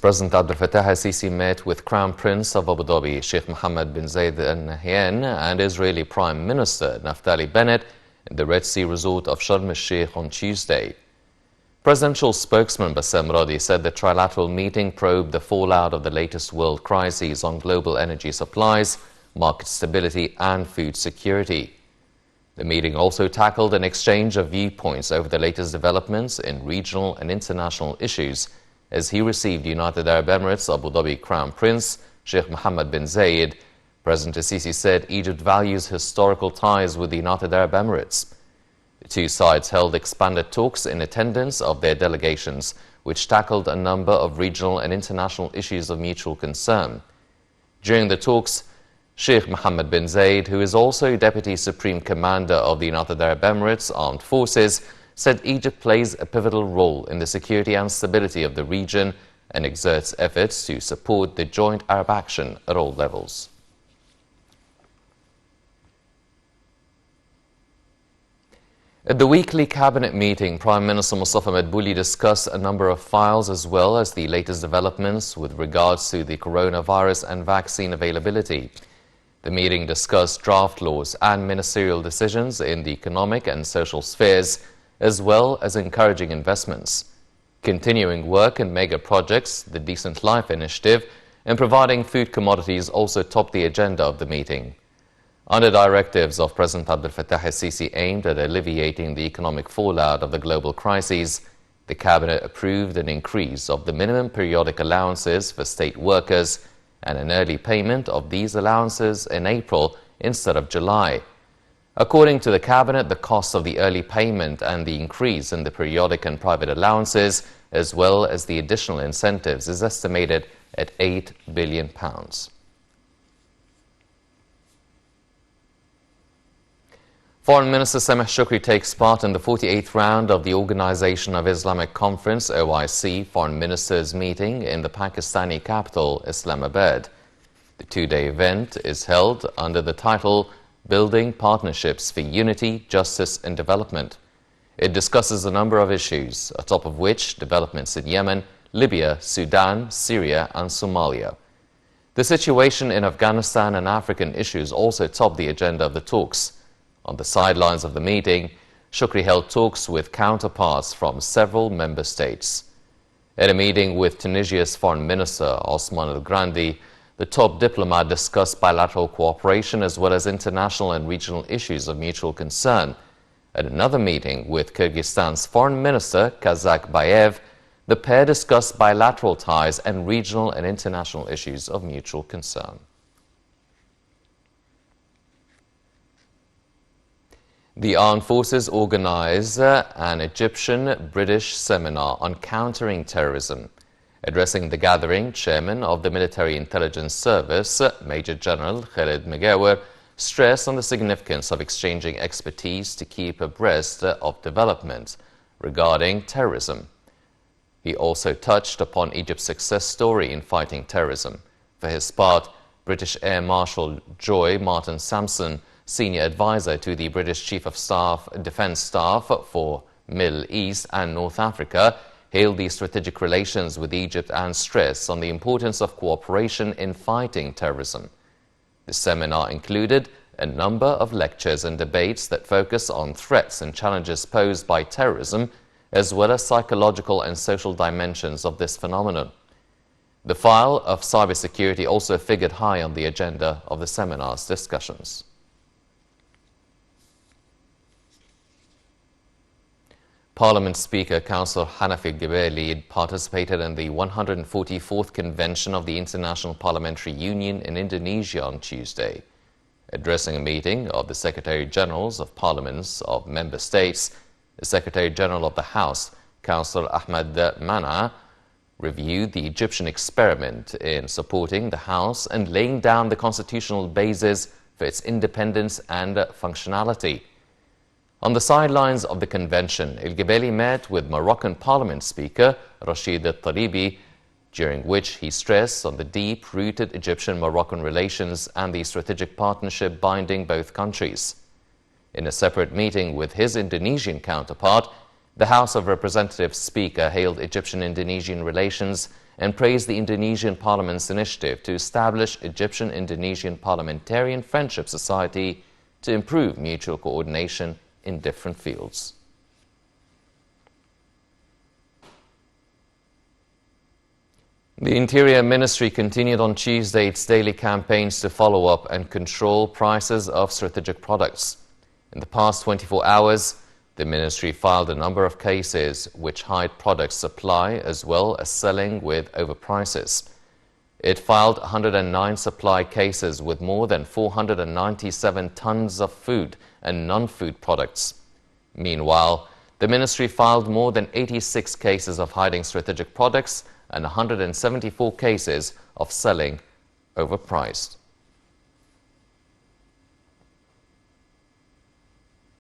President Abdel Fattah al-Sisi met with Crown Prince of Abu Dhabi, Sheikh Mohammed bin Zayed Al Nahyan, and Israeli Prime Minister Naftali Bennett in the Red Sea resort of Sharm el-Sheikh on Tuesday. Presidential spokesman Bassem Radi said the trilateral meeting probed the fallout of the latest world crises on global energy supplies, market stability and food security. The meeting also tackled an exchange of viewpoints over the latest developments in regional and international issues as he received United Arab Emirates Abu Dhabi Crown Prince Sheikh Mohammed bin Zayed. President al-Sisi said Egypt values historical ties with the United Arab Emirates. The two sides held expanded talks in attendance of their delegations, which tackled a number of regional and international issues of mutual concern. During the talks, Sheikh Mohammed bin Zayed, who is also Deputy Supreme Commander of the United Arab Emirates Armed Forces, said Egypt plays a pivotal role in the security and stability of the region and exerts efforts to support the joint Arab action at all levels. At the weekly cabinet meeting, Prime Minister Mustafa Madbouli discussed a number of files as well as the latest developments with regards to the coronavirus and vaccine availability. The meeting discussed draft laws and ministerial decisions in the economic and social spheres, as well as encouraging investments. Continuing work in mega projects, the Decent Life Initiative, and providing food commodities also topped the agenda of the meeting. Under directives of President Abdel Fattah al-Sisi aimed at alleviating the economic fallout of the global crises, the Cabinet approved an increase of the minimum periodic allowances for state workers and an early payment of these allowances in April instead of July. According to the Cabinet, the cost of the early payment and the increase in the periodic and private allowances, as well as the additional incentives, is estimated at £8 billion. Foreign Minister Sameh Shukri takes part in the 48th round of the Organization of Islamic Conference (OIC) Foreign Ministers meeting in the Pakistani capital, Islamabad. The two-day event is held under the title Building Partnerships for Unity, Justice and Development. It discusses a number of issues, atop of which developments in Yemen, Libya, Sudan, Syria and Somalia. The situation in Afghanistan and African issues also topped the agenda of the talks. On the sidelines of the meeting, Shukri held talks with counterparts from several member states. At a meeting with Tunisia's Foreign Minister Osman El Grandi, the top diplomat discussed bilateral cooperation as well as international and regional issues of mutual concern. At another meeting with Kyrgyzstan's Foreign Minister Kazakbayev, the pair discussed bilateral ties and regional and international issues of mutual concern. The Armed Forces organized an Egyptian-British seminar on countering terrorism. Addressing the gathering, Chairman of the Military Intelligence Service, Major General Khalid Megawer, stressed on the significance of exchanging expertise to keep abreast of developments regarding terrorism. He also touched upon Egypt's success story in fighting terrorism. For his part, British Air Marshal Joy Martin Sampson, Senior Advisor to the British Chief of Staff, Defence Staff for Middle East and North Africa, hailed the strategic relations with Egypt and stressed on the importance of cooperation in fighting terrorism. The seminar included a number of lectures and debates that focus on threats and challenges posed by terrorism, as well as psychological and social dimensions of this phenomenon. The file of cybersecurity also figured high on the agenda of the seminar's discussions. Parliament Speaker Councillor Hanafi Gebeli participated in the 144th Convention of the International Parliamentary Union in Indonesia on Tuesday. Addressing a meeting of the Secretary-Generals of Parliaments of Member States, the Secretary-General of the House, Councillor Ahmad Mana, reviewed the Egyptian experiment in supporting the House and laying down the constitutional basis for its independence and functionality. On the sidelines of the convention, El-Gebeli met with Moroccan Parliament Speaker Rashid Al-Taribi, during which he stressed on the deep-rooted Egyptian-Moroccan relations and the strategic partnership binding both countries. In a separate meeting with his Indonesian counterpart, The House of Representatives Speaker hailed Egyptian-Indonesian relations and praised the Indonesian Parliament's initiative to establish Egyptian-Indonesian Parliamentarian Friendship Society to improve mutual coordination in different fields. The Interior Ministry continued on Tuesday its daily campaigns to follow up and control prices of strategic products. In the past 24 hours, the ministry filed a number of cases which hide product supply as well as selling with overprices. It filed 109 supply cases with more than 497 tons of food and non-food products. Meanwhile, the ministry filed more than 86 cases of hiding strategic products and 174 cases of selling overpriced.